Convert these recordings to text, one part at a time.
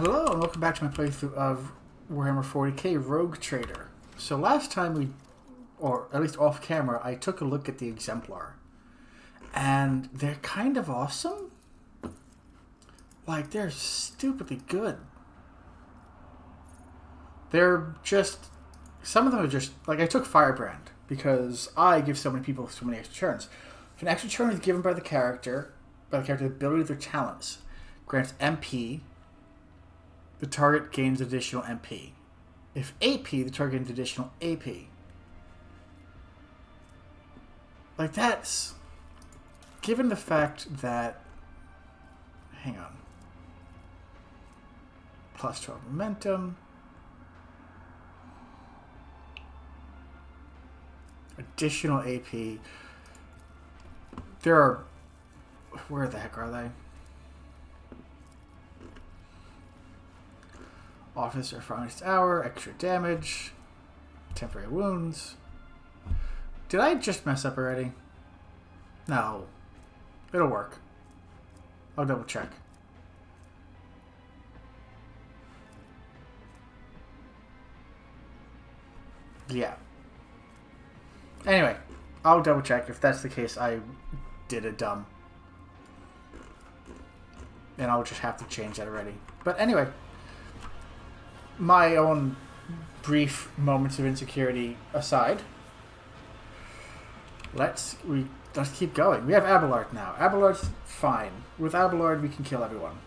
Hello and welcome back to my playthrough of Warhammer 40k Rogue Trader. So last time or at least off camera, I took a look at the Exemplar. And they're kind of awesome. Like, they're stupidly good. They're just, some of them are just, like I took Firebrand because I give so many people so many extra turns. If an extra turn is given by the character the ability of their talents, grants MP, the target gains additional MP. If AP, the target gains additional AP. Like, that's... Given the fact that... Hang on. Plus 12 momentum. Additional AP. There are... Where the heck are they? Officer for next hour, extra damage, temporary wounds. Did I just mess up already? No. It'll work. I'll double check. Yeah. Anyway, I'll double check. If that's the case, I did it dumb. And I'll just have to change that already. But anyway, my own brief moments of insecurity aside, let's keep going. We have Abelard now. Abelard's fine. With Abelard, we can kill everyone.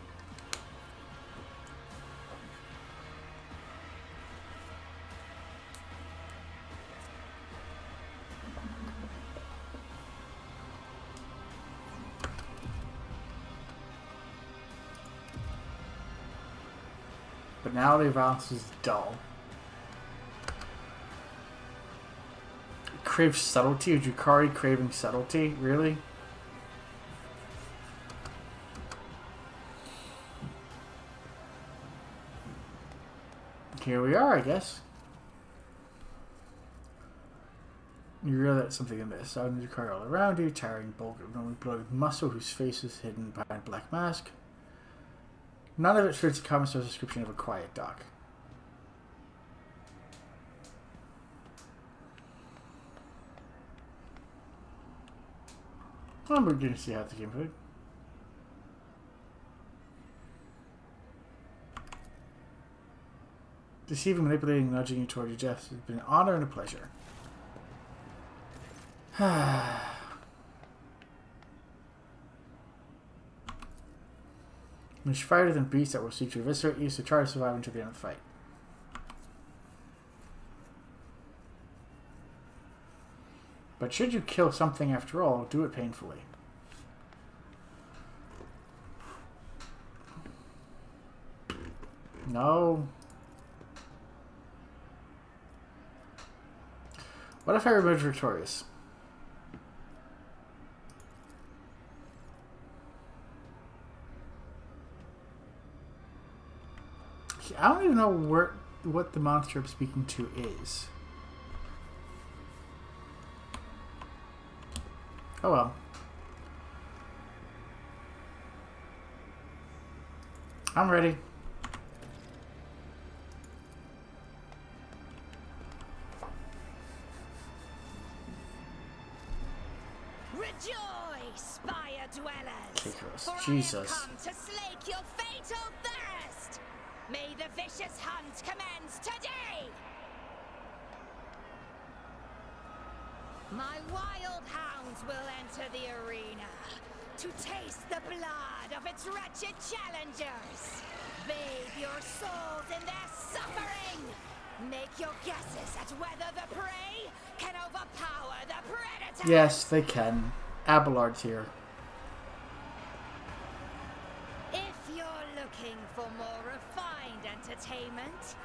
But now the violence is dull. Crave subtlety? Jukari craving subtlety? Really? Here we are, I guess. You realize something amiss. Suddenly Jukari all around you, towering bulk of normally bloated muscle whose face is hidden behind a black mask. None of it fits the Commissar's description of a quiet dock. I'm beginning to see how the game played. Deceiving, manipulating, nudging you toward your death has been an honor and a pleasure. Much fighter than beasts that will seek to eviscerate you, so try to survive until the end of the fight. But should you kill something after all, do it painfully. No. What if I emerge victorious? I don't even know what the monster I'm speaking to is. Oh well. I'm ready. Rejoice, fire dwellers! For Jesus. I have come to slake your fatal thirst! May the vicious hunt commence today! My wild hounds will enter the arena to taste the blood of its wretched challengers. Bathe your souls in their suffering. Make your guesses at whether the prey can overpower the predator. Yes, they can. Abelard's here. If you're looking for more refined entertainment,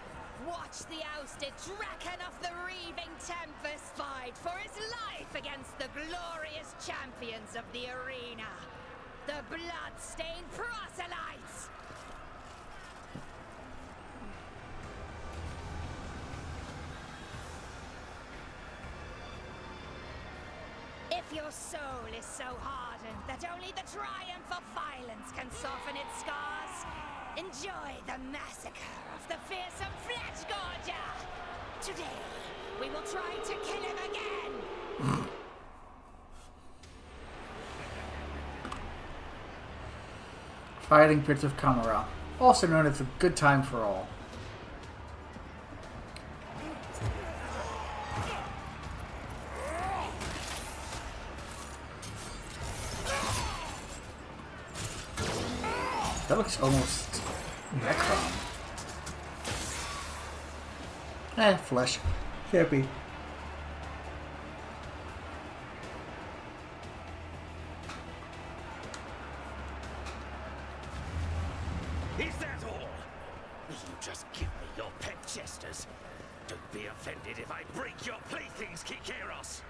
watch the ousted Draken of the Reaving Tempest fight for his life against the glorious champions of the arena, the blood-stained proselytes! If your soul is so hardened that only the triumph of violence can soften its scars, Enjoy the massacre of the fearsome flesh gorger! Today, we will try to kill him again! Fighting Pits of Comissar, also known as a good time for all. That looks almost Necron. Flesh. Can't be. Is that all? Will you just give me your pet jesters? Don't be offended if I break your playthings, Kikeros.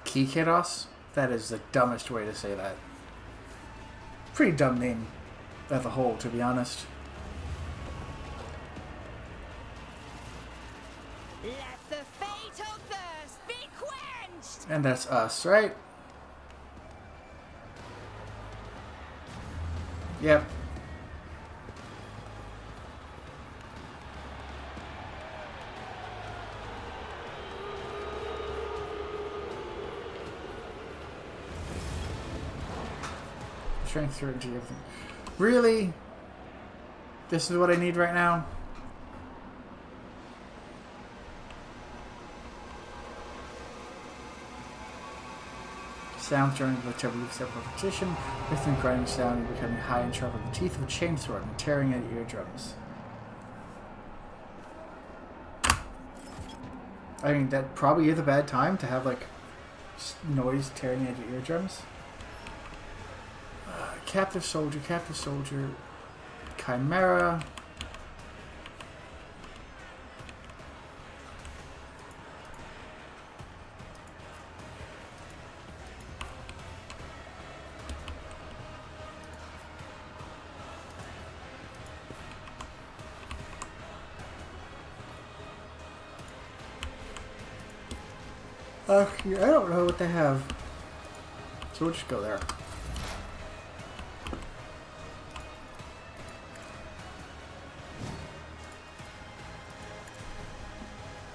Kikeros? That is the dumbest way to say that. Pretty dumb name as a whole, to be honest. Let the fatal thirst be quenched! And that's us, right? Yep. Strength, certainty, everything. Really? This is what I need right now? Sound during the terrible except repetition, rhythmic grinding sound becoming high and sharp like the teeth of a chainsword and tearing at eardrums. I mean, that probably is a bad time to have, like, noise tearing at your eardrums. Captive soldier, Chimera. I don't know what they have, so we'll just go there.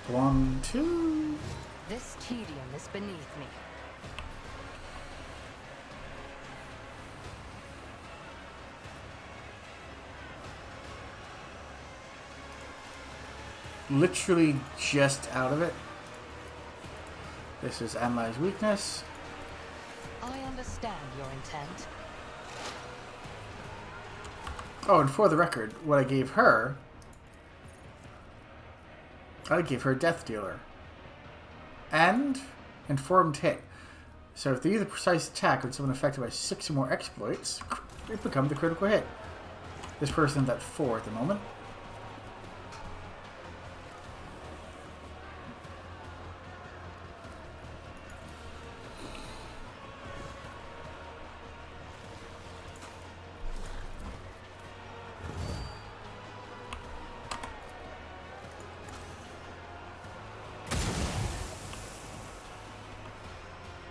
One, two. This tedium is beneath me. Literally just out of it. This is Analyze Weakness. I understand your intent. Oh, and for the record, what I gave her... I gave her Death Dealer. And Informed Hit. So if they use a precise attack on someone affected by 6 or more exploits, it becomes a critical hit. This person's at 4 at the moment.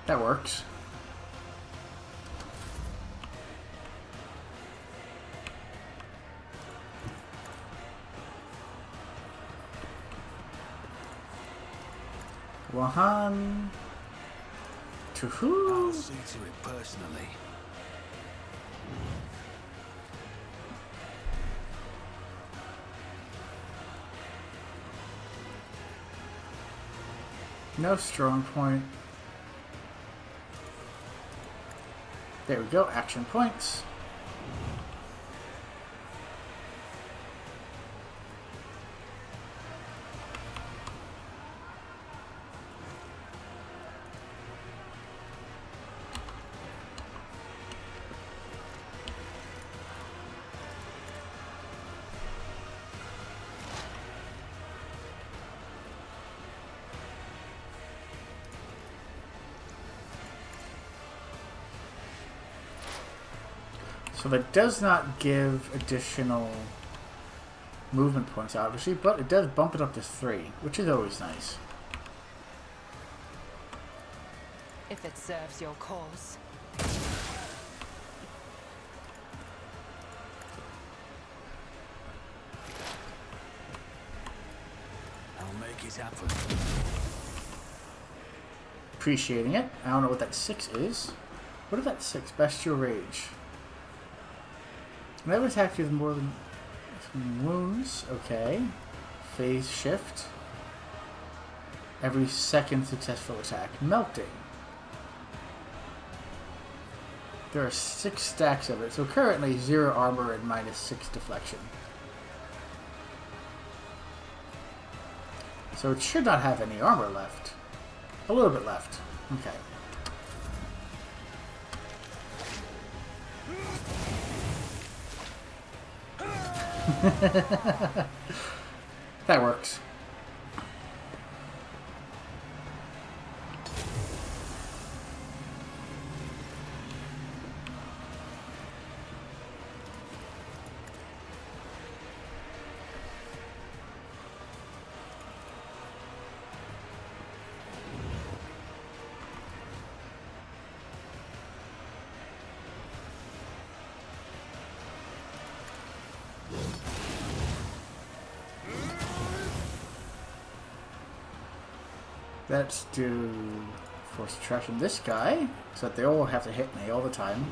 That works. Wahan. To who? I'll see to it personally. No strong point. There we go, action points. So that does not give additional movement points, obviously, but it does bump it up to 3, which is always nice. If it serves your cause. is happening. Appreciating it. I don't know what that 6 is. What is that 6? Bestial Rage. Never attacked you with more than some wounds. Okay. Phase shift. Every second successful attack. Melting. There are 6 stacks of it. So currently 0 armor and -6 deflection. So it should not have any armor left. A little bit left. Okay. That works. Let's do force attraction this guy, so that they all have to hit me all the time.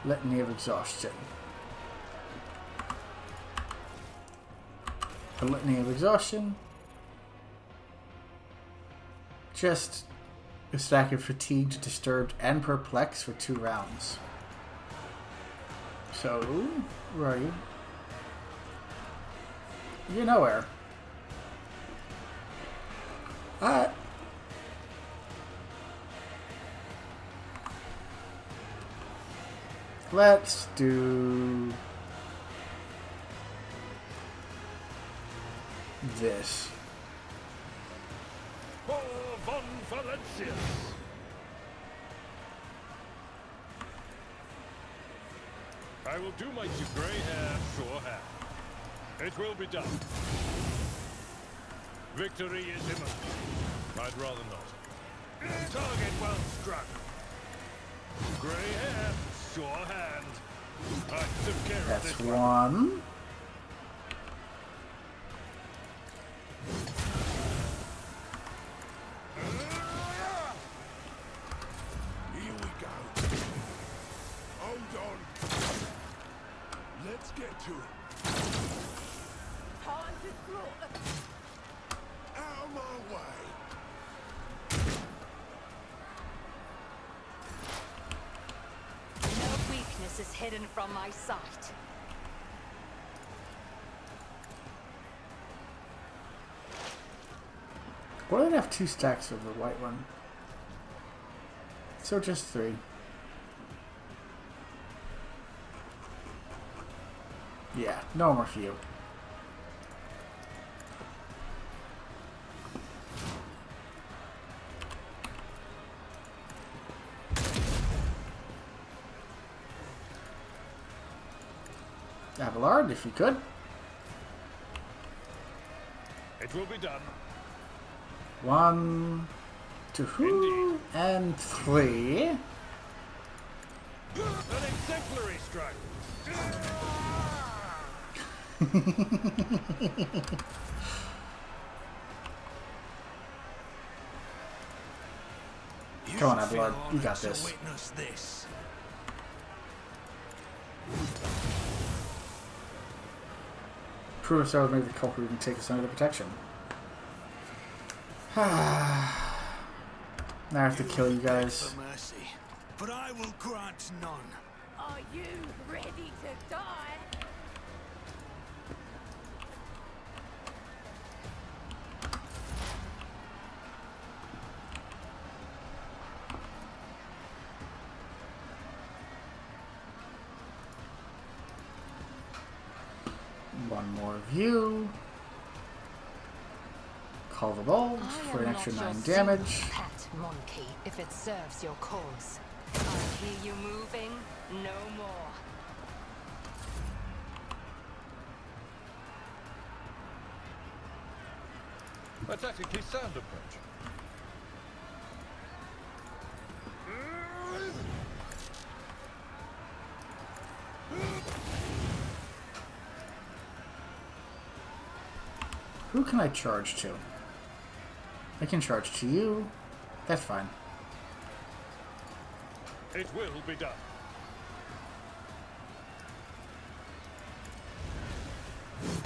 Litany of Exhaustion. A Litany of Exhaustion. Just a stack of Fatigued, Disturbed, and Perplexed for 2 rounds. So, where are you? You're nowhere. Alright. Let's do this. Von Valencius. I will do my grey hair sure hand. It will be done. Victory is imminent. I'd rather not. Target well struck. Grey hair, sure hand. I took care of That's this one. Here we go. Hold on. Let's get to it. Time to slaughter. Out of my way. No weakness is hidden from my sight. Why do they have 2 stacks of the white one? So just 3. Yeah, no more for you. Abelard, if you could. It will be done. 1, 2, and 3. An exemplary strike. Come on, Abelard, you got To this. witness this. Prove us out, maybe the culprit can take us under the protection. Now I have to kill you guys. For mercy, but I will grant none. Are you ready to die? One more of you. Call the bulb for an extra 9 damage. Pet monkey, if it serves your cause. I hear you moving. No more. A tactically sound approach. Who can I charge to? I can charge to you. That's fine. It will be done.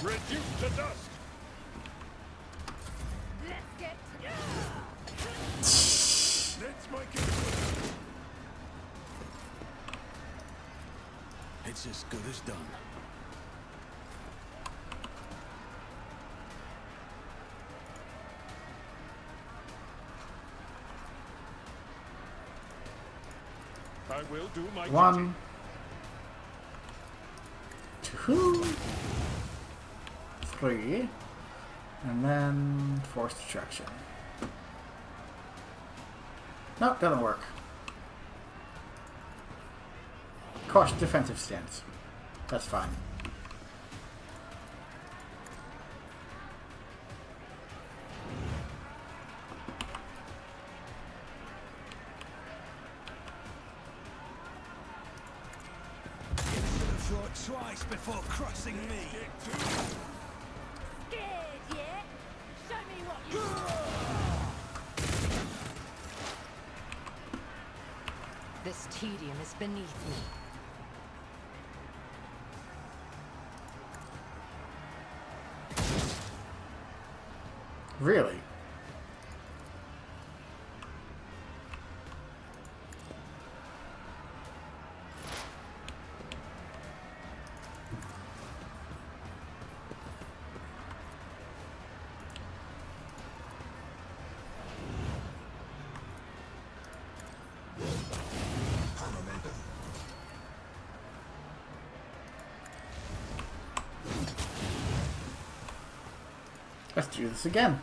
Reduced to dust. Let's get Let's make it quick. It's as good as done. I will do my duty. 1, 2, 3, and then force destruction. Nope, doesn't work. Cautious defensive stance. That's fine. Twice before crossing me. scared yet? Show me what you This tedium is beneath me. Really? Let's do this again.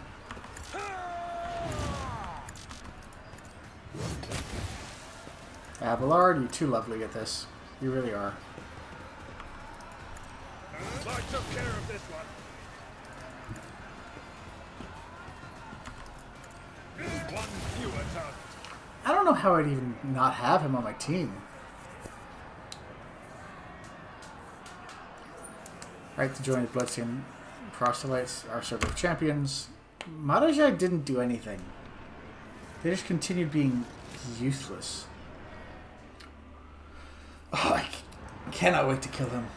Abelard, you're too lovely at this. You really are. I took care of this one. One fewer target. I don't know how I'd even not have him on my team. Right to join the Bloodstained Proselytes, our circle of champions. Maharaja didn't do anything. They just continued being useless. Oh, I cannot wait to kill him.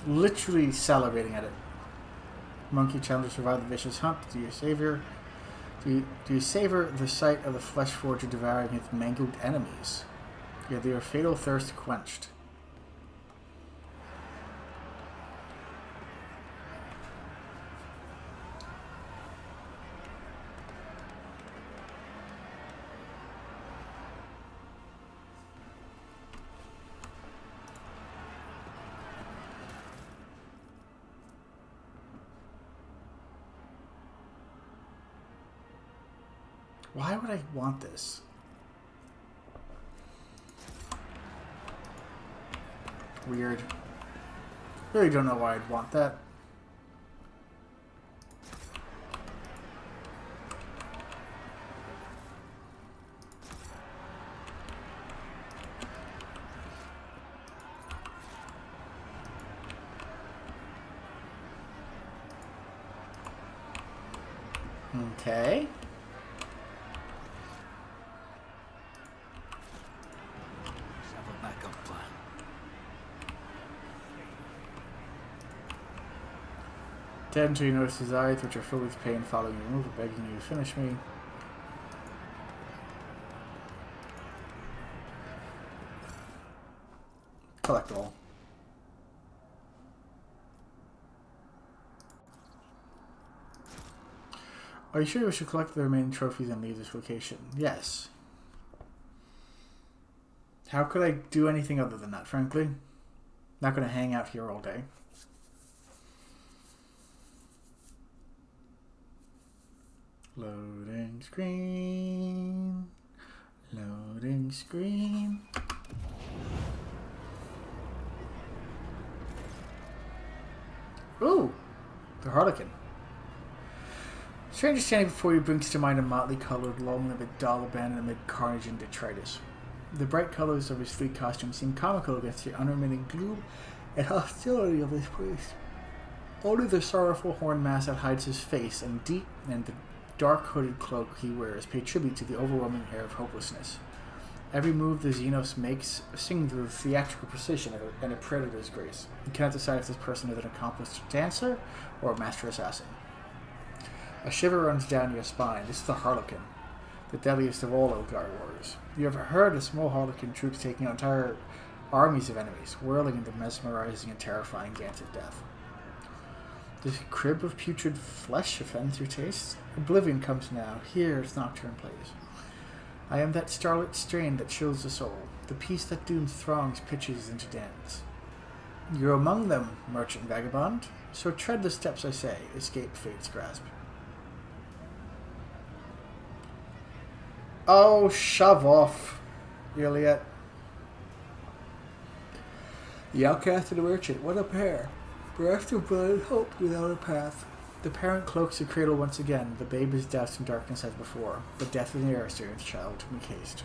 Literally salivating at it. Monkey challenger survived the vicious hunt. Do you savor? Do you savor the sight of the flesh forger devouring its mangled enemies? Yet their fatal thirst quenched. Why would I want this? Weird. Really don't know why I'd want that. Okay. Backup plan. Dead until you notice his eyes, which are filled with pain following your move, begging you to finish me. Collectible. Are you sure we should collect the remaining trophies and leave this location? Yes. How could I do anything other than that, frankly? Not going to hang out here all day. Loading screen. Loading screen. Ooh! The Harlequin. Stranger standing before you brings to mind a motley colored, long-lived doll abandoned amid carnage and detritus. The bright colors of his sleek costume seem comical against the unremitting gloom and hostility of this place. Only the sorrowful horn mask that hides his face and the dark hooded cloak he wears pay tribute to the overwhelming air of hopelessness. Every move the Xenos makes sings with theatrical precision and a predator's grace. You cannot decide if this person is an accomplished dancer or a master assassin. A shiver runs down your spine. This is the Harlequin, the deadliest of all Eldar warriors. You have heard of small Harlequin troops taking out entire armies of enemies, whirling in the mesmerizing and terrifying dance of death. This crib of putrid flesh offends your taste? Oblivion comes now. Here its nocturne plays. I am that starlit strain that chills the soul, the peace that dooms throngs pitches into dance. You're among them, merchant vagabond, so tread the steps I say, escape fate's grasp. Oh, shove off, Iliad. The outcast and the merchant, what a pair. Bereft of blood and hope without a path. The parent cloaks the cradle once again. The babe is doused in darkness as before, but death in the air steers the child to make haste.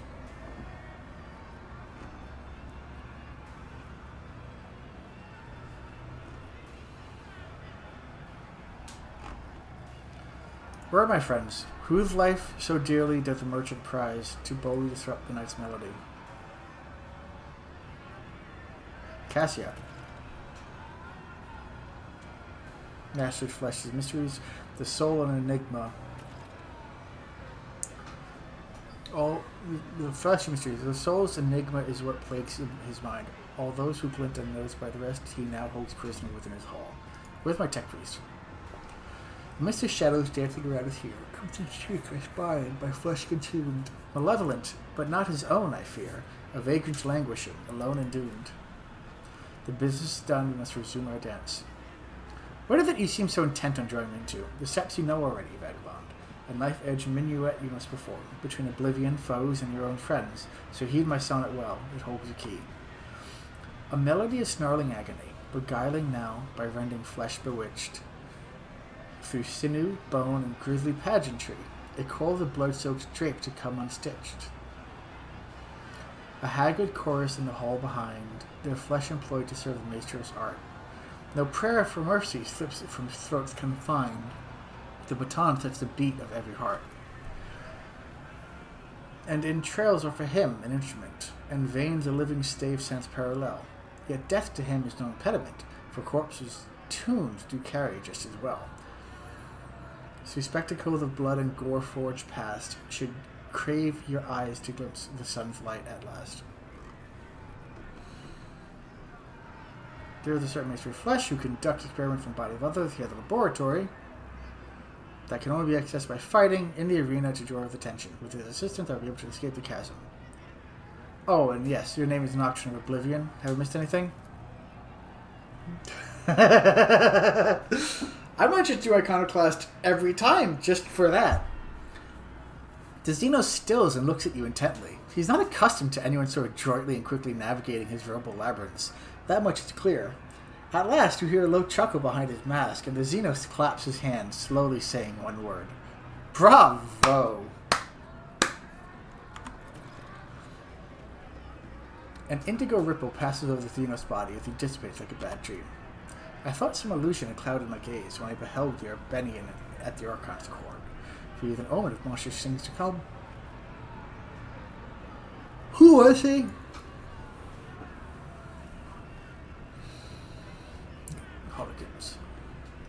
Where are my friends? Whose life so dearly does the merchant prize to boldly disrupt the night's melody? Cassia. Mastered flesh's mysteries, the soul an enigma. All the flesh mysteries, the soul's enigma is what plagues his mind. All those who glint unnoticed by the rest, he now holds prisoner within his hall. Where's my tech priest? Amidst the shadows dancing around his here, comes in cheek I spine, by flesh consumed. Malevolent, but not his own, I fear. A vagrant languishing, alone and doomed. The business done, we must resume our dance. What is it you seem so intent on drawing me into? The steps you know already, vagabond. A knife-edged minuet you must perform, between oblivion, foes, and your own friends. So heed my sonnet well, it holds a key. A melody of snarling agony, beguiling now by rending flesh bewitched. Through sinew, bone, and grisly pageantry, it calls a blood-soaked drape to come unstitched. A haggard chorus in the hall behind, their flesh employed to serve the maester's art. No prayer for mercy slips it from throats confined. The baton sets the beat of every heart. And entrails are for him an instrument, and veins a living stave sense parallel. Yet death to him is no impediment, for corpses tunes do carry just as well. So spectacles of blood and gore forged past should crave your eyes to glimpse the sun's light at last. There is a certain master of flesh who conducts experiments from the body of others. He has a laboratory that can only be accessed by fighting in the arena to draw his attention. With his assistance, I'll be able to escape the chasm. Oh, and yes, your name is Nocturne of Oblivion. Have I missed anything? I might just do Iconoclast every time, just for that. The Xenos stills and looks at you intently. He's not accustomed to anyone so adroitly and quickly navigating his verbal labyrinths. That much is clear. At last, you hear a low chuckle behind his mask, and the Xenos claps his hands, slowly saying one word. Bravo! An indigo ripple passes over the Xenos body as he dissipates like a bad dream. I thought some illusion had clouded my gaze when I beheld the Arbenian at the Archon's court, for he is an omen of monstrous things to come. Who was he? Harlequins.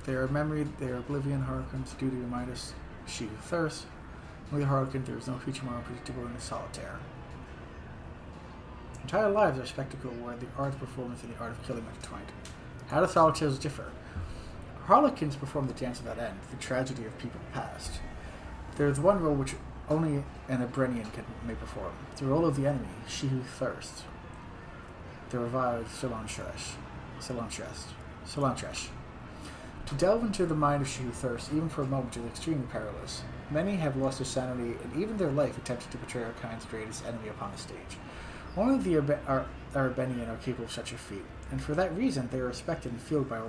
They are memory, they are oblivion. Harlequins do to remind us, she who thirsts. With the Harlequin, there is no creature more unpredictable than the solitaire. Entire lives are a spectacle where the art of performance and the art of killing are intertwined. How do solitaires differ? Harlequins perform the dance of that end, the tragedy of people past. There is one role which only an Abrenian may perform, the role of the enemy, she who thirsts. The revived Solantres. To delve into the mind of she who thirsts, even for a moment, is extremely perilous. Many have lost their sanity and even their life attempting to betray our kind's greatest enemy upon the stage. Only the Arbenian are capable of such a feat, and for that reason they are respected and feared by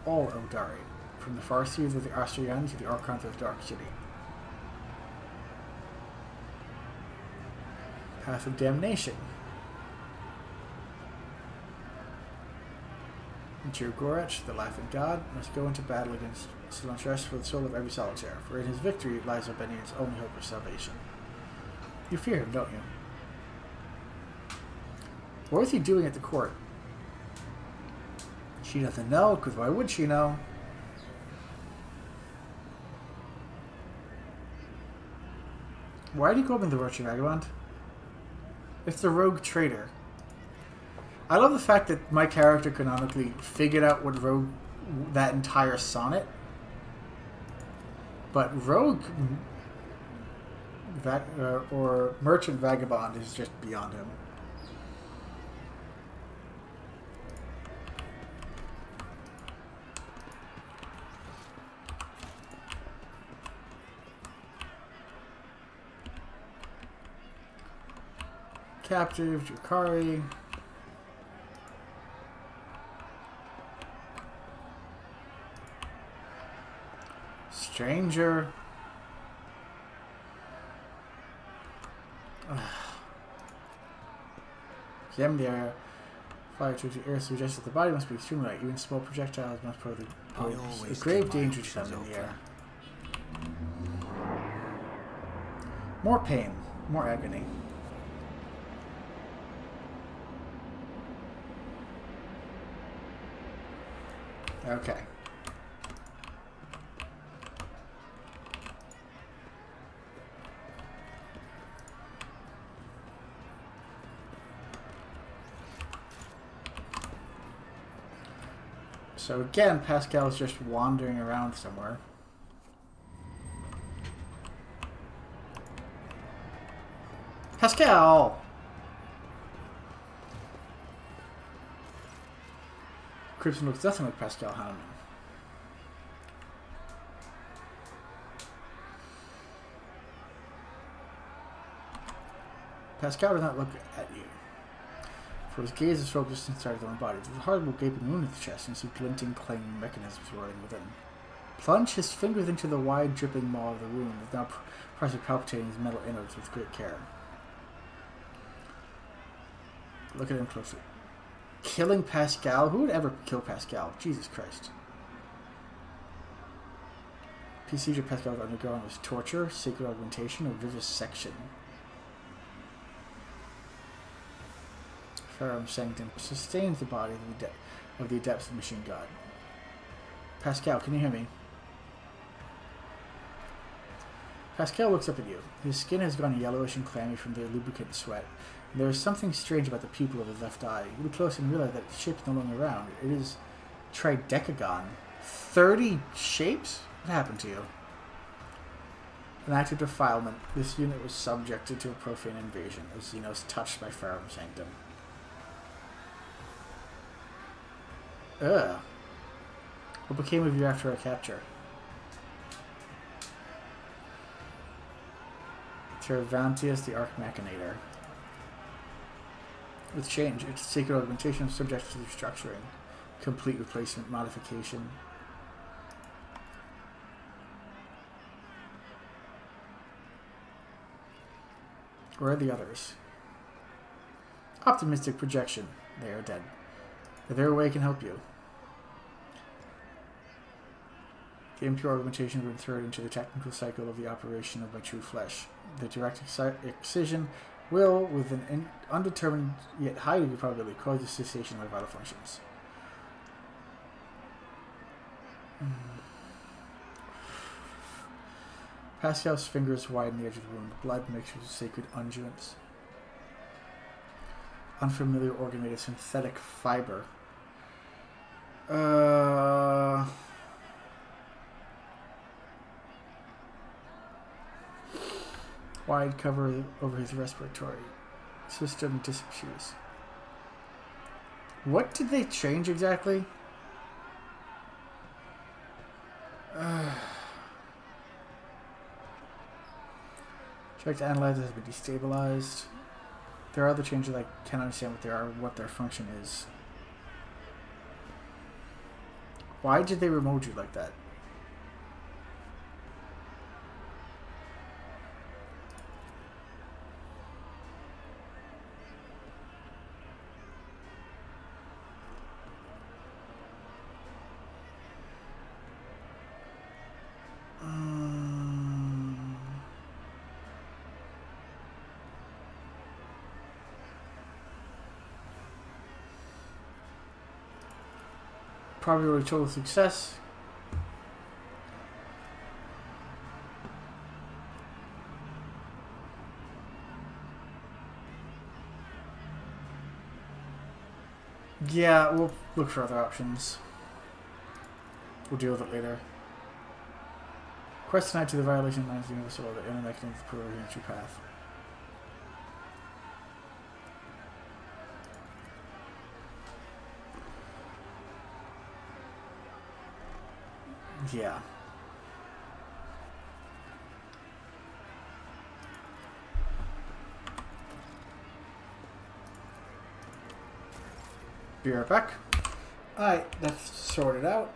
all Eldari, from the far seas of the Austrians to the Archons of the Dark City. Path of Damnation. Dear Gorach, the laughing god, must go into battle against Solantrash for the soul of every solitaire, for in his victory lies Albanian's only hope of salvation. You fear him, don't you? What was he doing at the court? She doesn't know, because why would she know? Why did he go up in the Roach Vagabond? It's the rogue traitor. I love the fact that my character canonically figured out what rogue that entire sonnet. But rogue or merchant vagabond is just beyond him. Captive, Drakari. Stranger. Examine the area. Fire to the air suggests that the body must be extremely light. Even small projectiles must pose a grave danger to them in the air. More pain. More agony. Okay. So again, Pasqal is just wandering around somewhere. Pasqal! Crimson looks nothing like Pasqal Hanneman. Pasqal does not look at you. For his gaze is focused inside his own body. There's a horrible gaping wound in the chest and some glinting, clanging mechanisms whirling within. Plunge his fingers into the wide, dripping maw of the wound, now partially palpitating his metal innards with great care. Look at him closely. Killing Pasqal? Who would ever kill Pasqal? Jesus Christ. Procedure Pasqal undergone was torture, sacred augmentation, or vivisection. Ferrum Sanctum sustains the body of the Adepts of Machine God. Pasqal, can you hear me? Pasqal looks up at you. His skin has gone yellowish and clammy from the lubricant sweat. And there is something strange about the pupil of his left eye. You look close and realize that its shape is no longer round. It is tridecagon. 30 shapes? What happened to you? An act of defilement. This unit was subjected to a profane invasion, as Xenos touched by Ferrum Sanctum. Ugh. What became of you after our capture? Tervantius, the Arc Machinator. With change, its sacred augmentation is subject to restructuring, complete replacement, modification. Where are the others? Optimistic projection. They are dead. Is there a way I can help you? The impure augmentation will throw into the technical cycle of the operation of my true flesh. The direct excision will, with an undetermined yet high degree probability, cause the cessation of my vital functions. Pascal's fingers widen the edge of the wound. Blood mixed with sacred unguents. Unfamiliar organ made of synthetic fiber. Wide cover over his respiratory system disappears. What did they change exactly? Check to analyze has been destabilized. There are other changes I can't understand what they are, what their function is. Why did they remove you like that? probably a total success. Yeah, we'll look for other options. We'll deal with it later. Quest denied to the violation lines universal order and mechanism to prove an entry path. Yeah. Be right back. Alright, that's sorted out.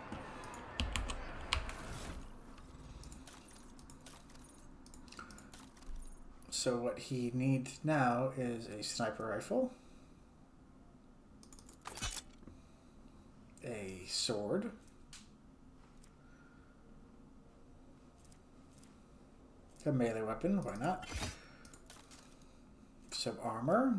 So what he needs now is a sniper rifle, a sword, a melee weapon, why not, some armor,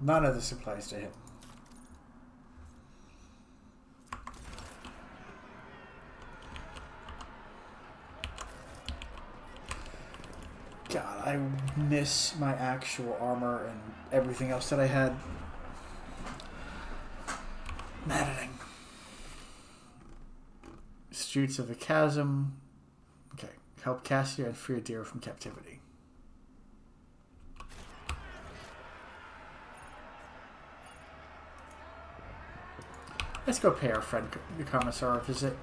none of this applies to him. God, I miss my actual armor and everything else that I had. Maddening. Streets of the Chasm. Okay. Help Cassia and free Idira from captivity. Let's go pay our friend, the Comissar, a visit.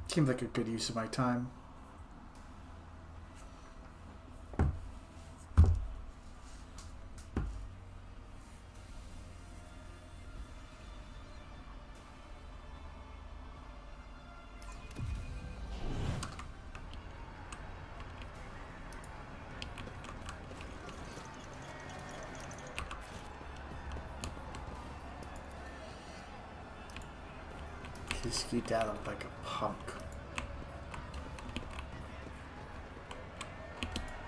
Seems like a good use of my time. He skedaddled like a punk.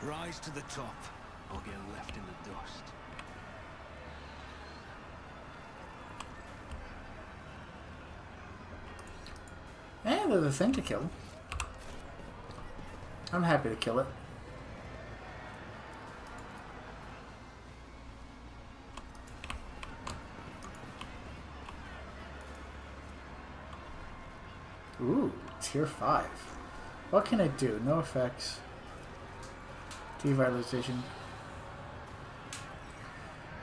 Rise to the top, or get left in the dust. And there's a thing to kill. I'm happy to kill it. Ooh, tier 5. What can I do? No effects. Devitalization.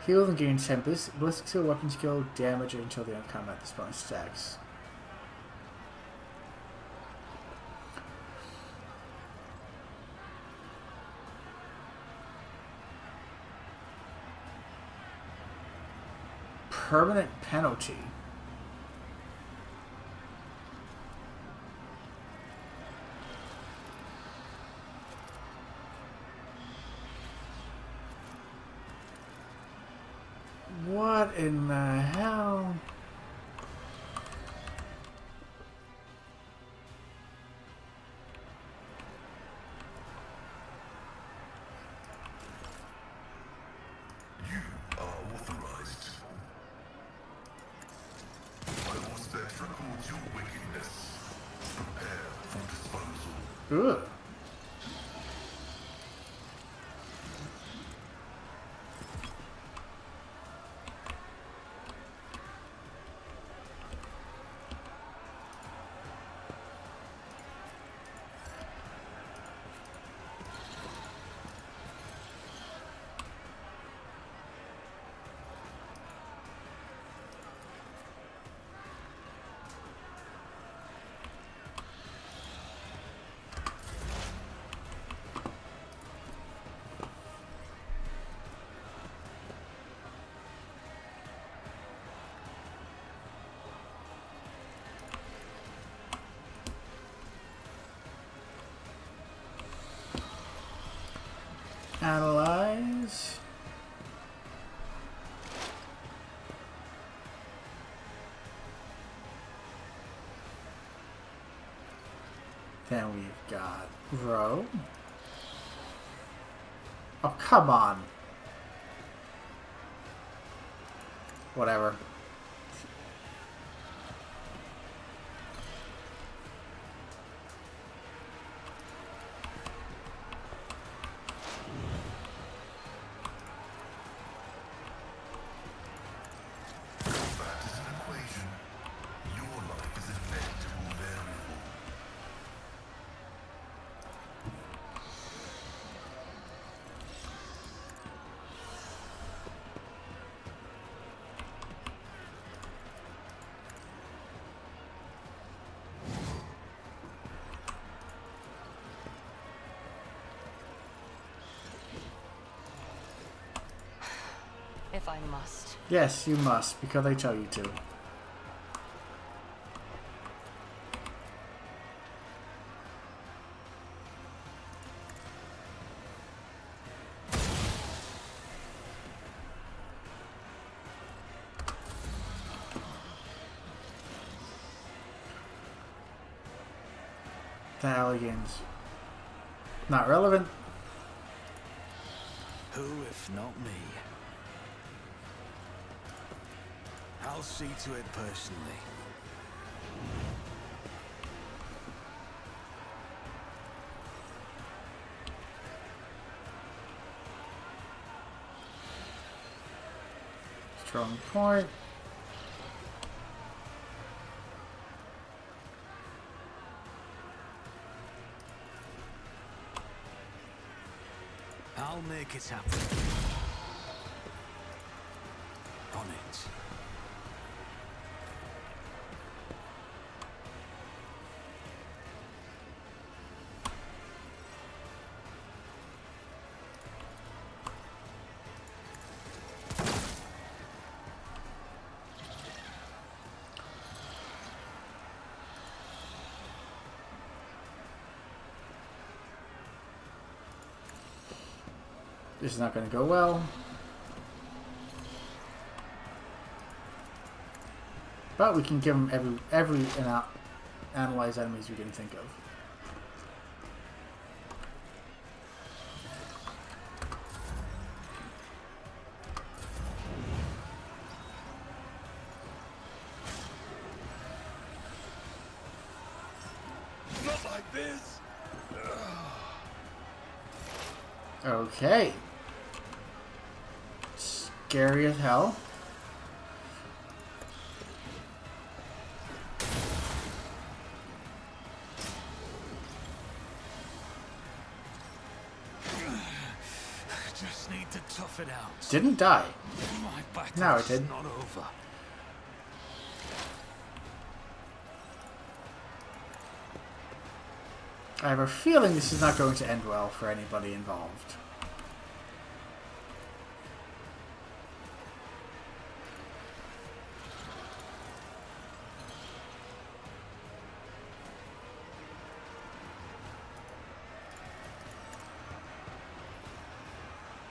Heal and gain 10 ballistic skill, weapon skill, damage until the end of combat. This bonus stacks. Permanent penalty. What in the hell? You are authorized. I was there to record your wickedness. Prepare for disposal. Ugh. Analyze. Then we've got Row. Oh, come on. Whatever. If I must. Yes, you must, because I tell you to. The Halligans. Not relevant. Who if not me? I'll see to it personally. Strong point. I'll make it happen. On it. This is not going to go well. But we can give them every analyze enemies we can think of. Not like this. Okay. Scary as hell. Just need to tough it out. Didn't die. My battle's Now it did. not over. I have a feeling this is not going to end well for anybody involved.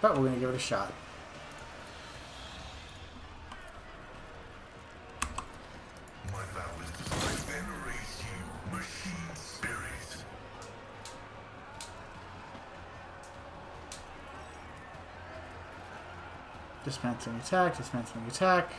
But we're going to give it a shot. My vow is to venerate you, machine spirit. Dismantling attack, dismantling attack.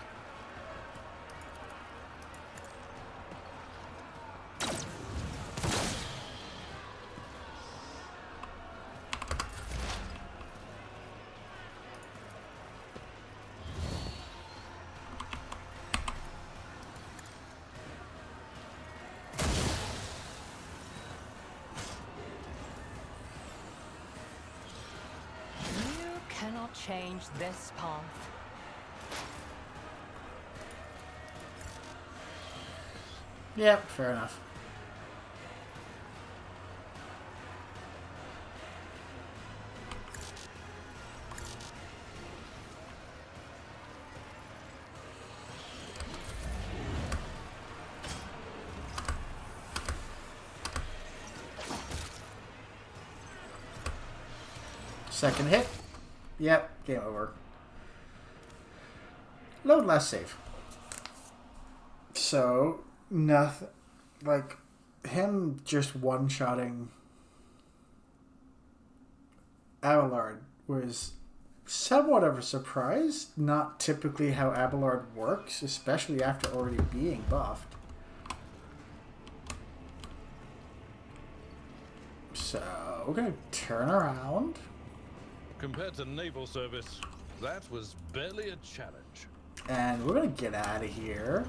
Cannot change this path. Yep, fair enough. Second hit. Yep, game over. Load last save. So, nothing, like, him just one-shotting Abelard was somewhat of a surprise. Not typically how Abelard works, especially after already being buffed. So, we're going to turn around. Compared to naval service, that was barely a challenge. And we're going to get out of here.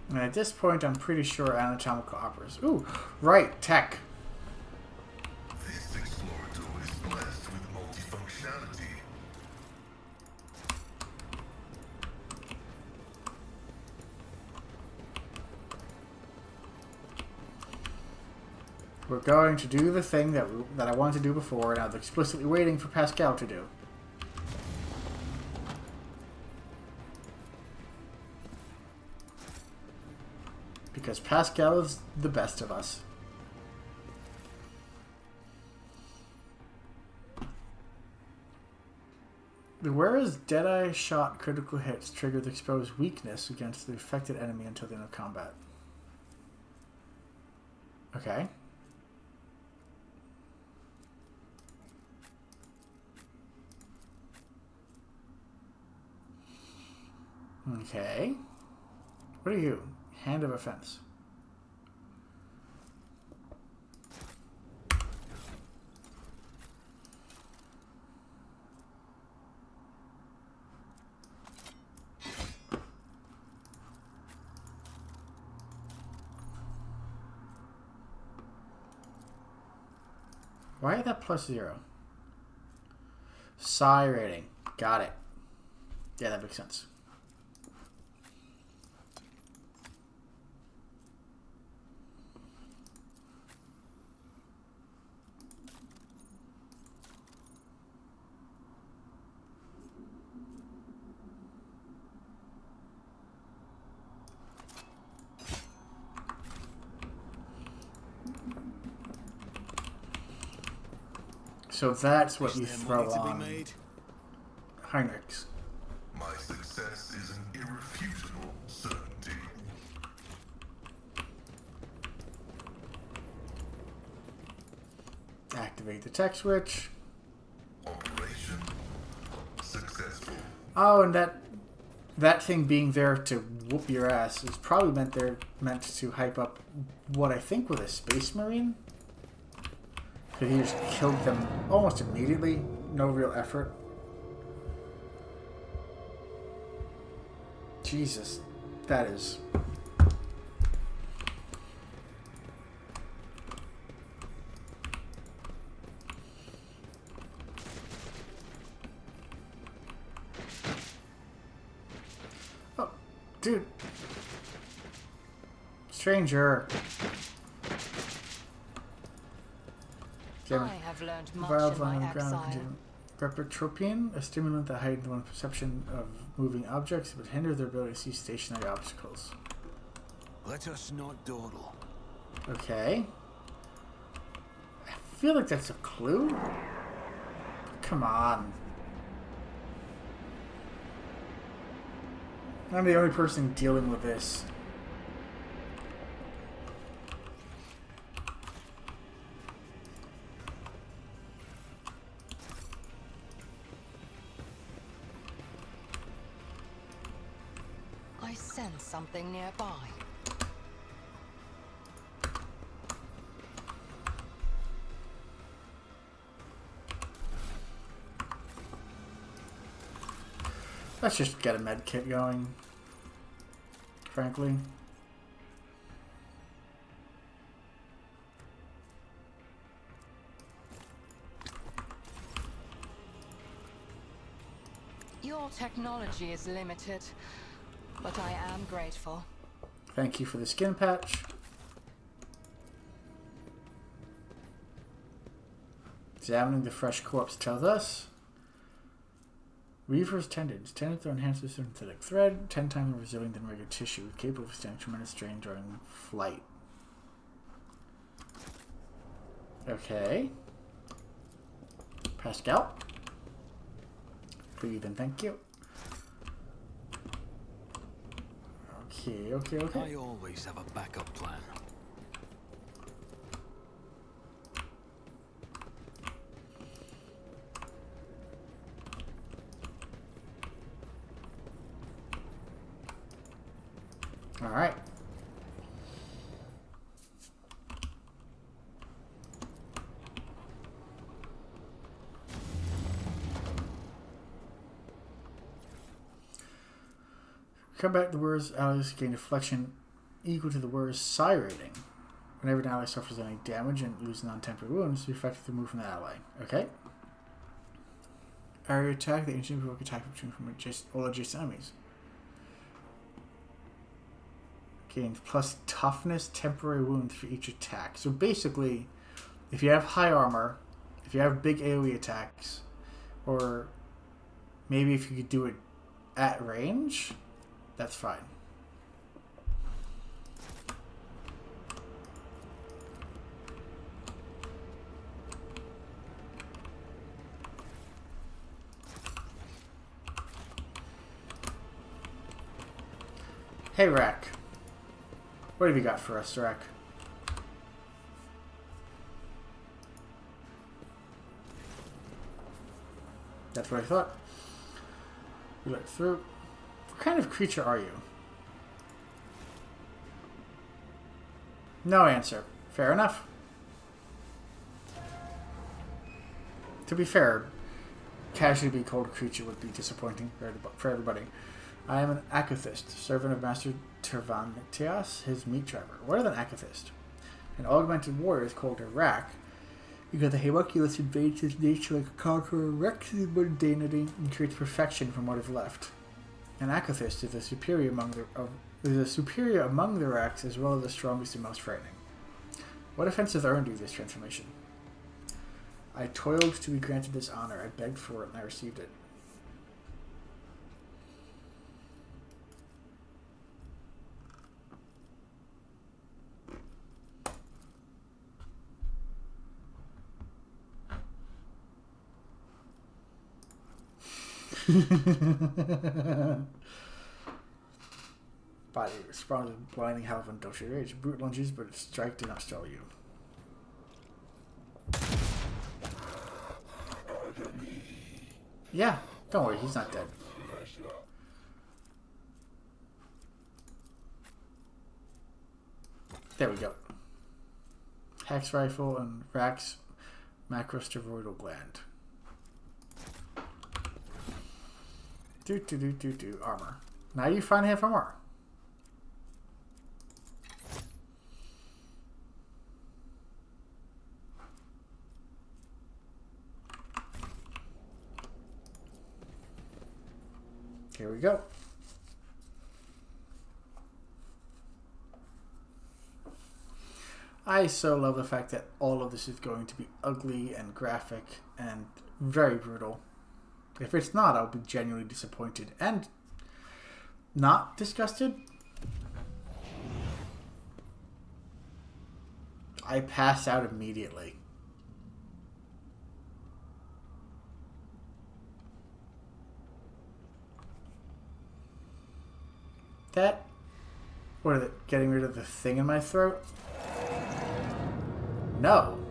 And at this point, I'm pretty sure anatomical operas. Ooh, right, tech. This explorator is blessed with multifunctionality. We're going to do the thing that I wanted to do before, and I was explicitly waiting for Pasqal to do. Because Pasqal is the best of us. Whereas Deadeye shot critical hits trigger the exposed weakness against the affected enemy until the end of combat. Okay. Okay. What are you? Hand of offense. Why is that +0? Psi rating. Got it. Yeah, that makes sense. So that's what you throw on Heinrichs. My success is an irrefutable certainty. Activate the tech switch. Operation successful. Oh, and that thing being there to whoop your ass is probably meant to hype up what I think was a space marine. Because he just killed them almost immediately. No real effort. Jesus. That is... Oh, dude. Stranger. I have learned much in my exile. Repertropian, a stimulant that heightens one's perception of moving objects, but hinder their ability to see stationary obstacles. Let us not dawdle. Okay. I feel like that's a clue. Come on. I'm the only person dealing with this. I sense something nearby. Let's just get a med kit going. Frankly. Your technology is limited, but I am grateful. Thank you for the skin patch. Examining the fresh corpse tells us Weaver's tendons. Tendons are enhanced with synthetic thread, 10 times more resilient than regular tissue, capable of withstanding tremendous strain during flight. Okay. Pasqal. Breathe and thank you. Okay. I always have a backup plan. All right. Combat the warrior's allies gain deflection equal to the warrior's psi rating. Whenever an ally suffers any damage and loses non-temporary wounds, the effect is removed from the ally. Okay. Area attack. The ancient provoke attack from all adjacent enemies. Gains plus toughness temporary wounds for each attack. So basically, if you have high armor, if you have big AoE attacks, or maybe if you could do it at range, that's fine. Hey, Rack. What have you got for us, Rack? That's what I thought. We looked through. What kind of creature are you? No answer. Fair enough. To be fair, casually being called a creature would be disappointing for everybody. I am an Akathist, servant of Master Tervantias, his meat driver. What is an Akathist? An augmented warrior is called a Rack because the homunculus invades his nature like a conqueror, wrecks his mundanity, and creates perfection from what is left. An Akathist is a superior among the Racks, as well as the strongest and most frightening. What offenses earned you this transformation? I toiled to be granted this honor. I begged for it, and I received it. Body responded with blinding health and doshy rage. Brute lunges, but its strike did not stall you. Yeah, don't worry, he's not dead. There we go. Hex rifle and Rack's macrosteroidal gland. Armor. Now you finally have armor. Here we go. I so love the fact that all of this is going to be ugly and graphic and very brutal. If it's not, I'll be genuinely disappointed and not disgusted. I pass out immediately. That? What is it? Getting rid of the thing in my throat? No.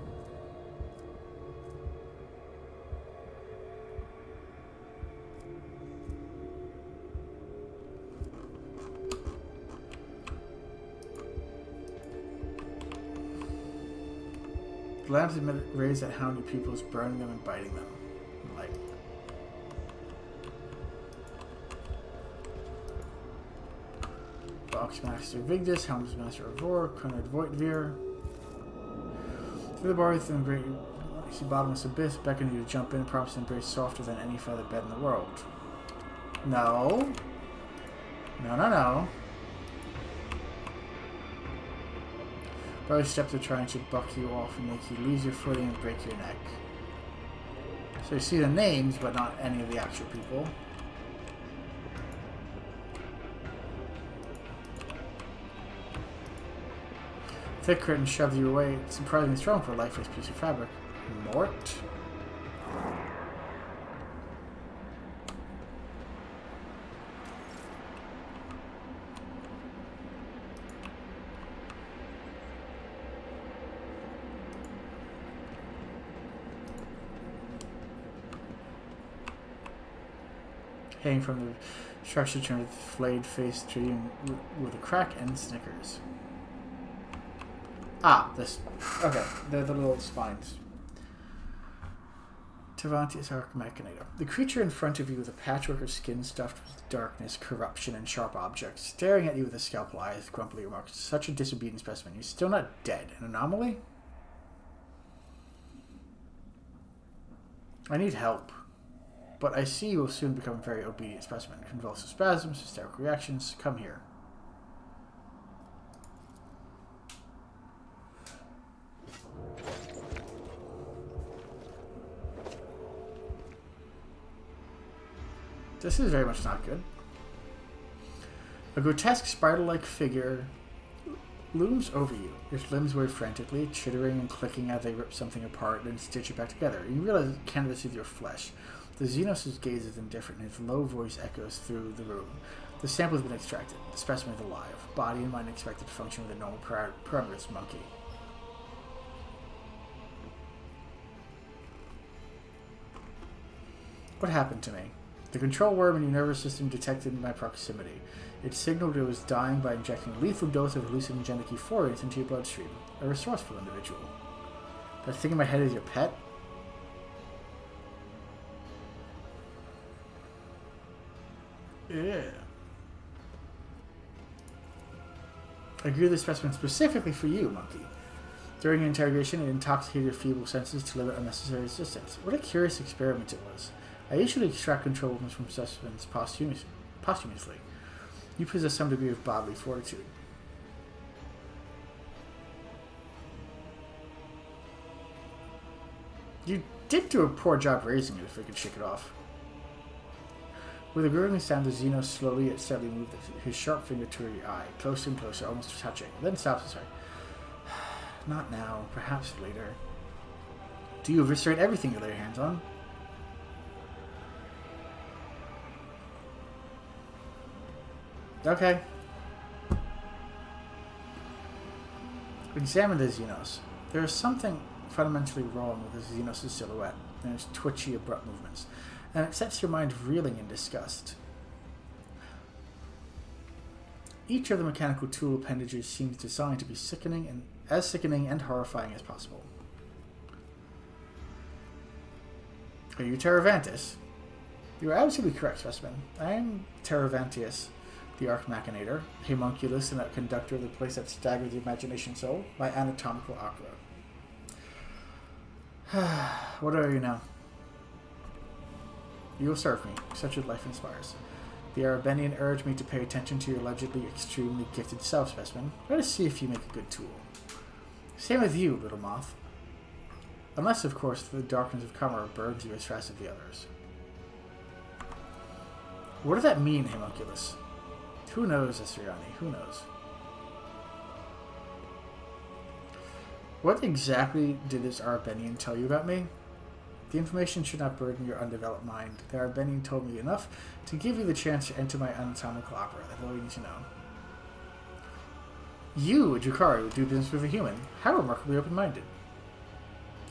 The lamps emit rays that hound your pupils, burning them and biting them. Like. Boxmaster Vigdis, Helmsmaster Avor, Conrad Voitvir. Through the bars and great bottomless abyss, beckon you to jump in, promise to embrace softer than any feather bed in the world. No. No. Brother steps are trying to buck you off and make you lose your footing and break your neck. So you see the names, but not any of the actual people. Thick curtain shoves you away. Surprisingly strong for a lifeless piece of fabric. Mort. Hanging from the structure, turned with flayed face tree with a crack and snickers. Ah, this. Okay, they're the little spines. Tavantius Archmachinator. The creature in front of you with a patchwork of skin stuffed with darkness, corruption, and sharp objects, staring at you with a scalpel eyes, grumpily remarks, "Such a disobedient specimen. You're still not dead. An anomaly? I need help. But I see you will soon become a very obedient specimen. Convulsive spasms, hysterical reactions. Come here." This is very much not good. A grotesque spider-like figure looms over you. Its limbs wave frantically, chittering and clicking as they rip something apart and stitch it back together. You realize it canvases your flesh. The Xenos' gaze is indifferent, and his low voice echoes through the room. The sample has been extracted. The specimen is alive. Body and mind expected to function with a normal parameters monkey. What happened to me? The control worm in your nervous system detected my proximity. It signaled it was dying by injecting a lethal dose of hallucinogenic euphorians into your bloodstream. A resourceful individual. That thing in my head is your pet? Yeah. I grew this specimen specifically for you, monkey. During your interrogation, it intoxicated your feeble senses to limit unnecessary resistance. What a curious experiment it was. I usually extract control weapons from specimens posthumously. You possess some degree of bodily fortitude. You did do a poor job raising it if we could shake it off. With a gurgling sound, the Xenos slowly yet steadily moved his sharp finger to your eye, closer and closer, almost touching. Then stops and says, "Not now, perhaps later." Do you eviscerate everything you lay your hands on? Okay. Examine the Xenos. There is something fundamentally wrong with the Xenos' silhouette and its twitchy, abrupt movements, and it sets your mind reeling in disgust. Each of the mechanical tool appendages seems designed to be sickening and horrifying as possible. Are you Terravantis? You are absolutely correct, specimen. I am Terravantius, the Archmachinator, homunculus and a conductor of the place that staggers the imagination soul, my anatomical opera. What are you now? You will serve me, such as life inspires. The Arabenian urged me to pay attention to your allegedly extremely gifted self, specimen. Let us see if you make a good tool. Same with you, little moth. Unless, of course, the darkness of Kamara burns you as fast as the others. What does that mean, homunculus? Who knows, Esriani? Who knows? What exactly did this Arabenian tell you about me? The information should not burden your undeveloped mind. The Arabenian told me enough to give you the chance to enter my anatomical opera. That's all you need to know. You, a Drukhari, would do business with a human. How remarkably open-minded.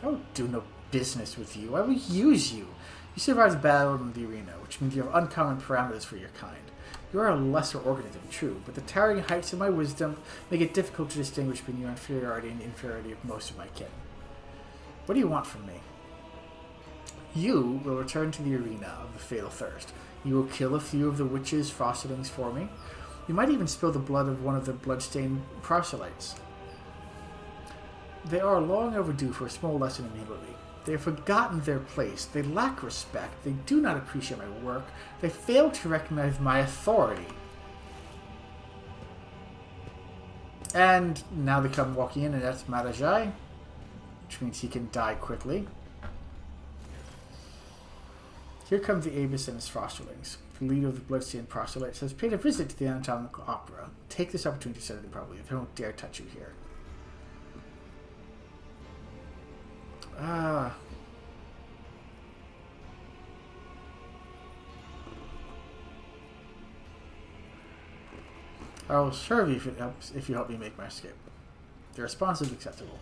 I would do no business with you. I will use you. You survived the battle in the arena, which means you have uncommon parameters for your kind. You are a lesser organism, true, but the towering heights of my wisdom make it difficult to distinguish between your inferiority and the inferiority of most of my kin. What do you want from me? You will return to the arena of the Fatal Thirst. You will kill a few of the witches' fosterlings for me. You might even spill the blood of one of the bloodstained proselytes. They are long overdue for a small lesson in humility. They have forgotten their place. They lack respect. They do not appreciate my work. They fail to recognize my authority. And now they come walking in, and that's Marajai, which means he can die quickly. Here come the Abyss and his fosterlings. The leader of the bloodstained proselytes has paid a visit to the anatomical opera. Take this opportunity to set them properly. They don't dare touch you here. I will serve you if you help me make my escape. The response is acceptable.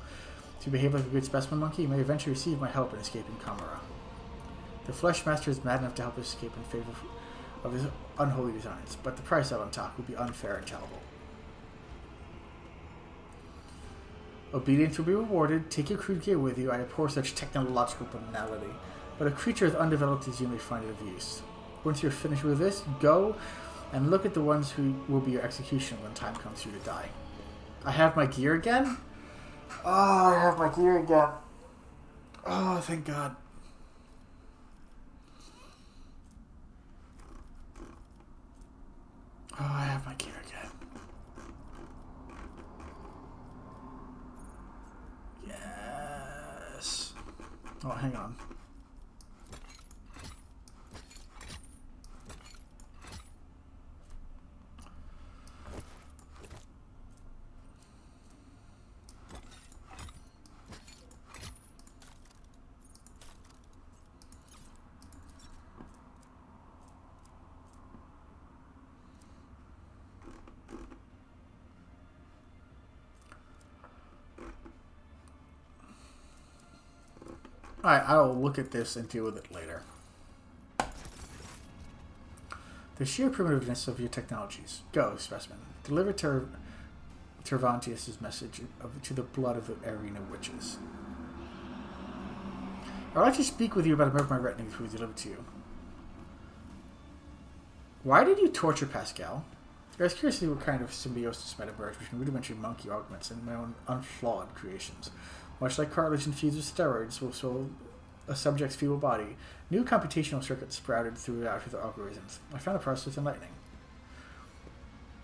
If you behave like a good specimen monkey, you may eventually receive my help in escaping Comissar. The Flesh Master is mad enough to help us escape in favor of his unholy designs, but the price out on top will be unfair and terrible. Obedience will be rewarded. Take your crude gear with you. I abhor such technological banality, but a creature as undeveloped as you may find it of use. Once you're finished with this, go and look at the ones who will be your execution when time comes for you to die. I have my gear again? Oh, I have my gear again. Oh, thank God. Oh, I have my gear again. Yes. Oh, hang on. Alright, I'll look at this and deal with it later. The sheer primitiveness of your technologies. Go, specimen. Deliver Tervantius' message to the blood of the arena witches. I would like to speak with you about a member of my retinue before we deliver it to you. Why did you torture Pasqal? I was curious to see what kind of symbiosis might emerge between rudimentary monkey augments and my own unflawed creations. Much like cartilage infused with steroids will swell a subject's feeble body, new computational circuits sprouted throughout with algorithms. I found the process enlightening.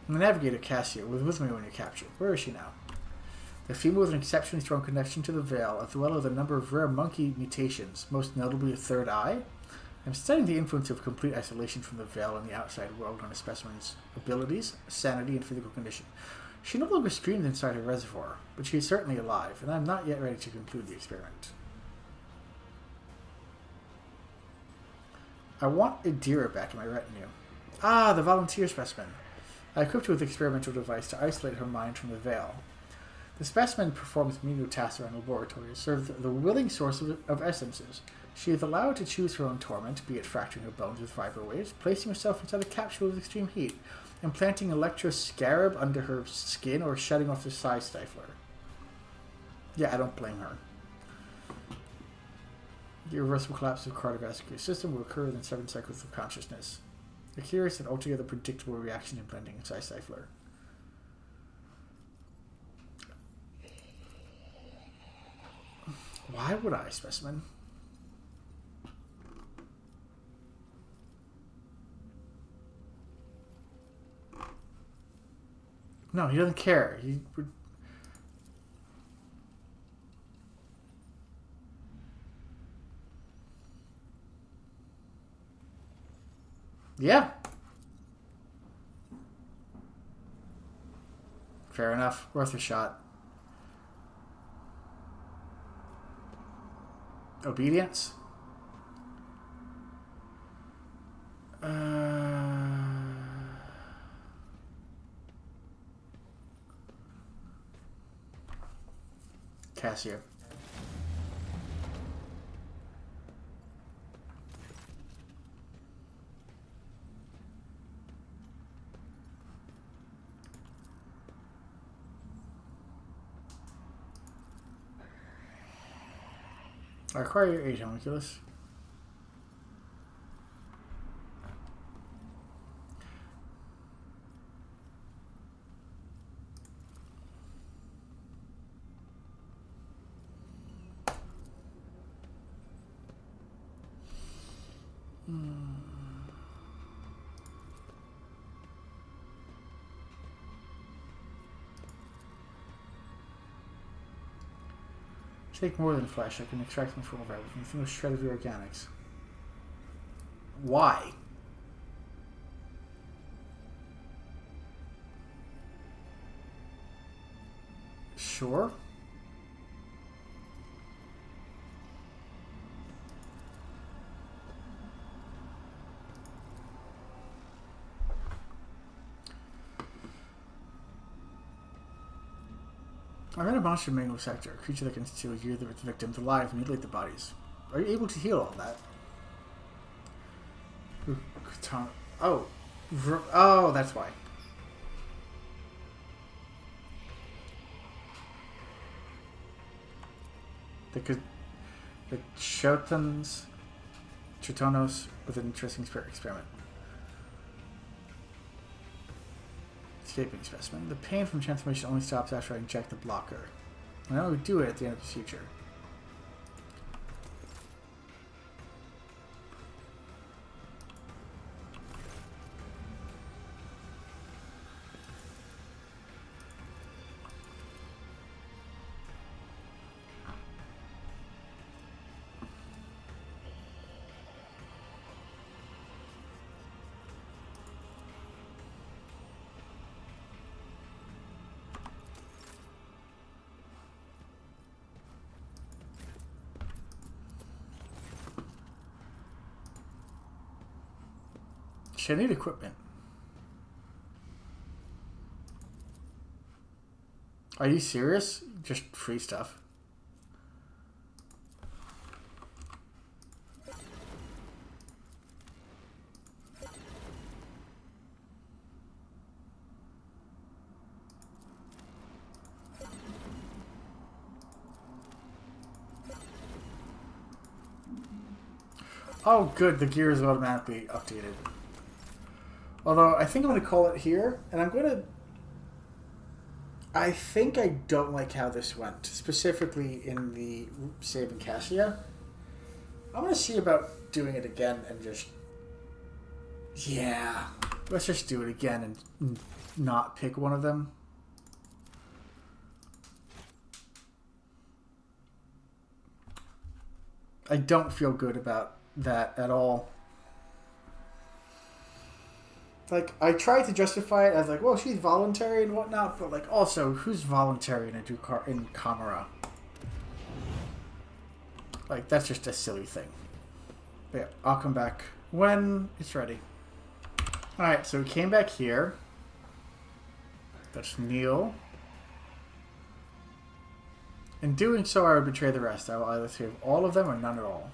The navigator, Cassia, was with me when you captured. Where is she now? The female with an exceptionally strong connection to the Veil, as well as a number of rare monkey mutations, most notably a third eye. I'm studying the influence of complete isolation from the Veil and the outside world on a specimen's abilities, sanity, and physical condition. She no longer screams inside her reservoir, but she is certainly alive, and I'm not yet ready to conclude the experiment. I want Idira back in my retinue. Ah, the volunteer specimen. I equipped her with an experimental device to isolate her mind from the Veil. The specimen performs menial tasks around the laboratory to serve the willing source of essences. She is allowed to choose her own torment, be it fracturing her bones with vibro waves, placing herself inside a capsule with extreme heat, implanting electro scarab under her skin, or shutting off the psi stifler. Yeah, I don't blame her. The irreversible collapse of the cardiovascular system will occur within 7 cycles of consciousness. A curious and altogether predictable reaction in blending a psi stifler. Why would I, specimen? No, he doesn't care. He would... Yeah. Fair enough. Worth a shot. Obedience? Cassia. I require your aid, homunculus. Take more than flesh. I can extract them from everything from a shred of your organics. Why? Sure. I'm in a monster mangled sector, a creature that can steal you, the victims alive, and mutilate the bodies. Are you able to heal all that? Oh. Oh, that's why. The Chotans, Chitonos with an interesting experiment. Escaping specimen. The pain from transformation only stops after I inject the blocker. And I only do it at the end of the future. I need equipment. Are you serious? Just free stuff. Oh good, the gear is automatically updated. Although, I think I'm going to call it here, and I'm going to... I think I don't like how this went, specifically in the save in Cassia. I'm going to see about doing it again and just... Yeah, let's just do it again and not pick one of them. I don't feel good about that at all. Like, I tried to justify it as like, well, she's voluntary and whatnot, but like, also, who's voluntary in Camera? Like, that's just a silly thing. But yeah, I'll come back when it's ready. Alright, so we came back here. That's Neil. In doing so, I would betray the rest. I will either save all of them or none at all.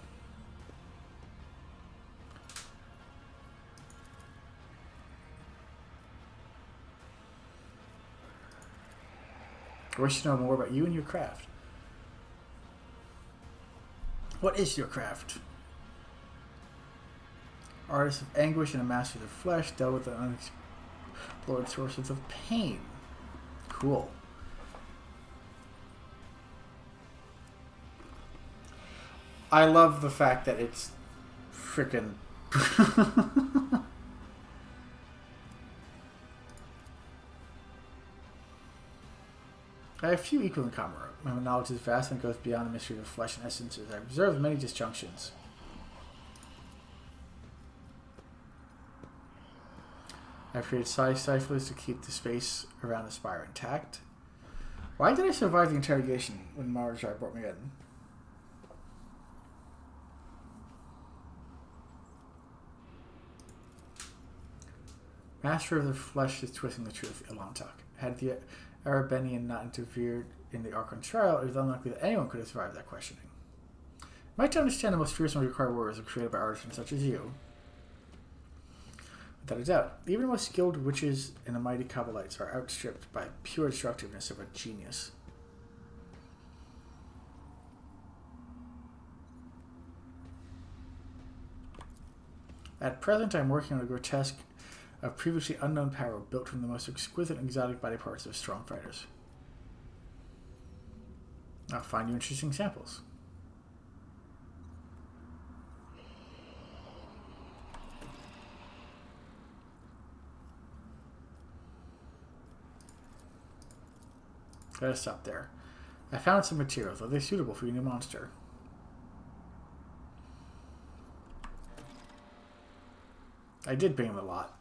I wish to know more about you and your craft. What is your craft? Artist of anguish and a master of the flesh, dealt with the unexplored sources of pain. Cool. I love the fact that it's frickin' I have few equal in Comissar. My knowledge is vast and goes beyond the mystery of flesh and essences. I have observed many disjunctions. I have created ciphers to keep the space around the spire intact. Why did I survive the interrogation when Marjar brought me in? Master of the flesh is twisting the truth, Ilantok. Had the Arabenian not interfered in the Archon trial, it is unlikely that anyone could have survived that questioning. Might to understand the most fierce and required warriors are created by artisans such as you. Without a doubt, even the most skilled witches and the mighty Kabbalites are outstripped by pure destructiveness of a genius. At present, I am working on a grotesque of previously unknown power built from the most exquisite and exotic body parts of strong fighters. I'll find you interesting samples. Gotta stop there. I found some materials. Are they suitable for your new monster? I did bring him a lot.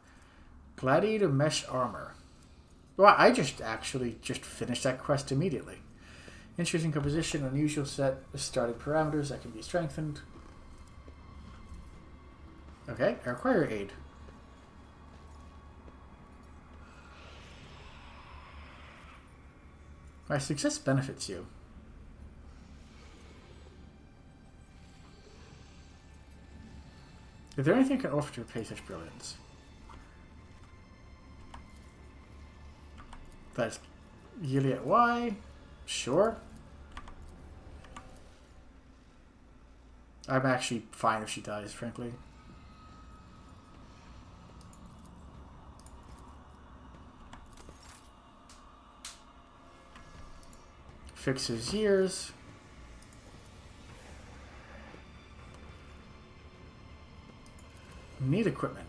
Gladiator mesh armor. Well, I just finished that quest immediately. Interesting composition, unusual set of starting parameters that can be strengthened. Okay, I require aid. My success benefits you. Is there anything I can offer to repay such brilliance? That's yearly at Y. Sure. I'm actually fine if she dies, frankly. Fixes years. Need equipment.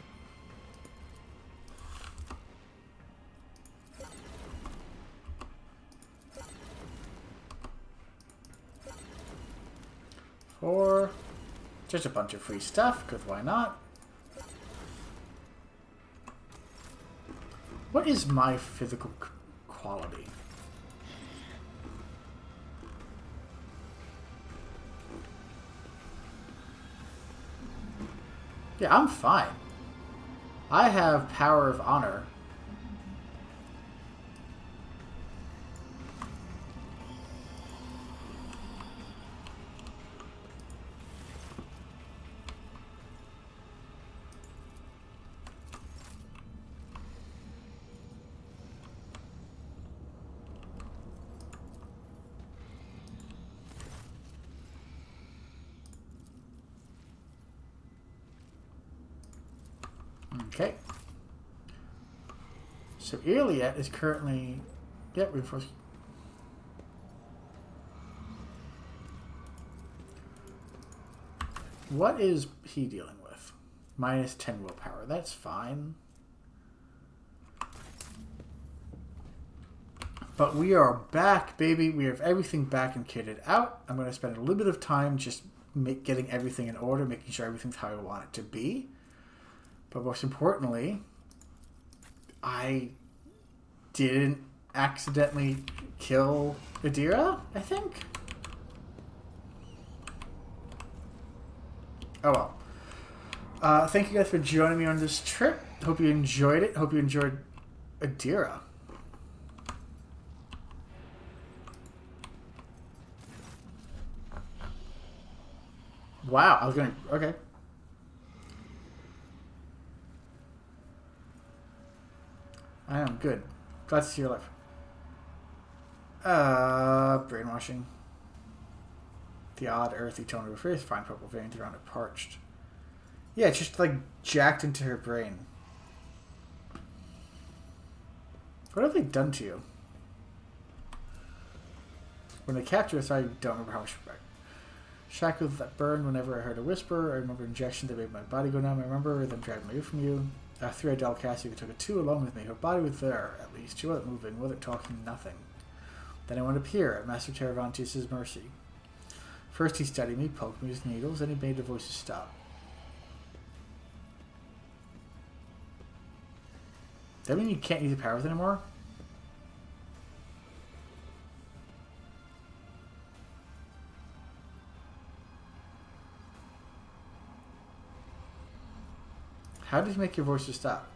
Or just a bunch of free stuff, because why not? What is my physical quality? Yeah, I'm fine. I have power of honor. Okay. So Iliad is currently... Yep, reinforced. What is he dealing with? Minus 10 willpower. That's fine. But we are back, baby. We have everything back and kitted out. I'm going to spend a little bit of time just getting everything in order, making sure everything's how I want it to be. But most importantly, I didn't accidentally kill Idira, I think? Oh well. Thank you guys for joining me on this trip. Hope you enjoyed it. Hope you enjoyed Idira. Wow, I was gonna... Okay. I am good. Glad to see your life. Brainwashing. The odd earthy tone of her face, fine purple veins around it parched. Yeah, it's just like jacked into her brain. What have they done to you? When they captured us, I don't remember how much. Shackles that burned whenever I heard a whisper. I remember injections that made my body go numb. I remember them dragging me away from you. Three-eyed doll Cassia took a two along with me. Her body was there, at least. She wasn't moving, wasn't talking, nothing. Then I went up here, at Master Teravantius' mercy. First he studied me, poked me with needles, then he made the voices stop. Does that mean you can't use your powers anymore? How did you make your voices stop?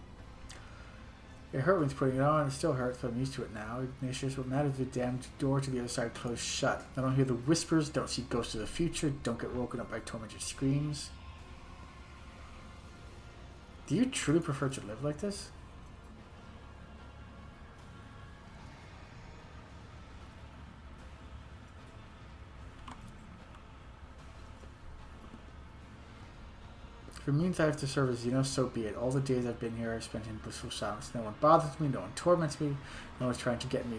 It hurt when putting it on. It still hurts, but I'm used to it now. Ignatius, what matters if the damned door to the other side closed shut? I don't hear the whispers, don't see ghosts of the future, don't get woken up by tormented screams. Do you truly prefer to live like this? If it means I have to serve as Xeno, so be it. All the days I've been here, I've spent in blissful silence. No one bothers me, no one torments me, no one's trying to get me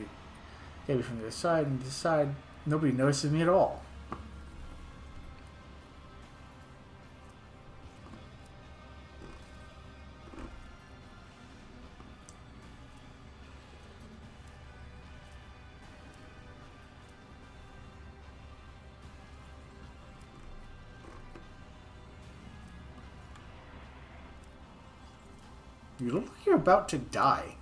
from the other side and this side. Nobody notices me at all. You look like you're about to die.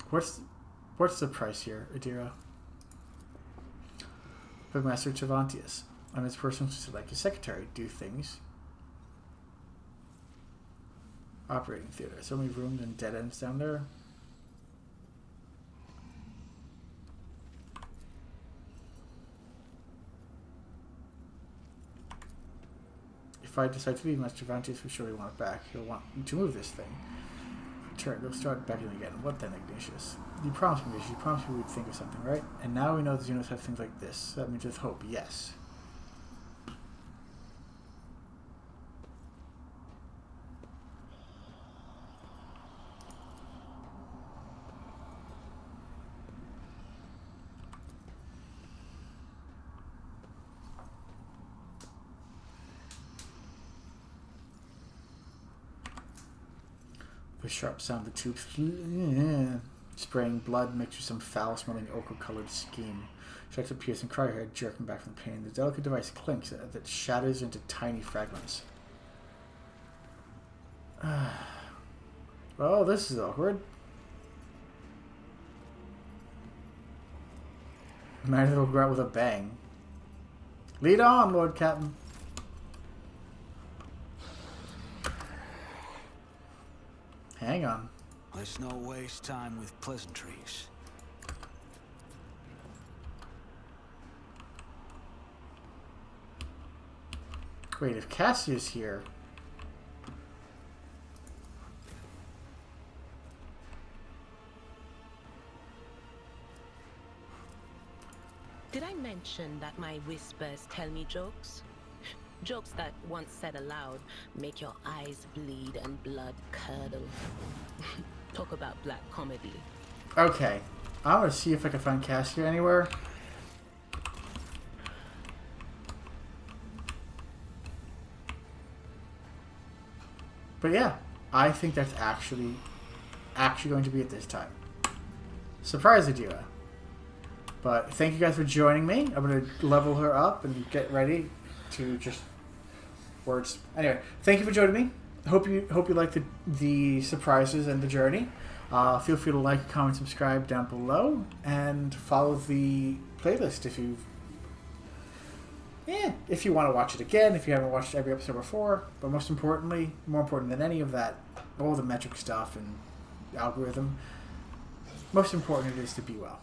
What's the price here, Idira? But Master Chavantius. I'm his personal like his secretary. Do things. Operating theater. So many rooms and dead ends down there. If I decide to leave, Master Chavantius will surely want it back. He'll want me to move this thing. Return. He'll start beckoning again. What then, Ignatius? You promised me this. You promised me we'd think of something, right? And now we know the Xenos have things like this. That means with hope. Yes. The sharp sound of the tubes spraying blood mixed with some foul-smelling ochre-colored steam. Strikes a piercing cry her head, jerking back from the pain. The delicate device clinks that shatters into tiny fragments. Oh, this is awkward. Might as well go out with a bang. Lead on, Lord Captain. Hang on. Let's not waste time with pleasantries. Wait, if Cassia's here... Did I mention that my whispers tell me jokes? Jokes that, once said aloud, make your eyes bleed and blood curdle. Talk about black comedy. Okay. I'm gonna see if I can find Cassia anywhere. But yeah, I think that's actually going to be it this time. Surprise Idira. But thank you guys for joining me. I'm gonna level her up and get ready to just words. Anyway, thank you for joining me. Hope you liked the surprises and the journey. Feel free to like, comment, subscribe down below, and follow the playlist if you want to watch it again, if you haven't watched every episode before. But most importantly, more important than any of that, all the metric stuff and algorithm, most important it is to be well.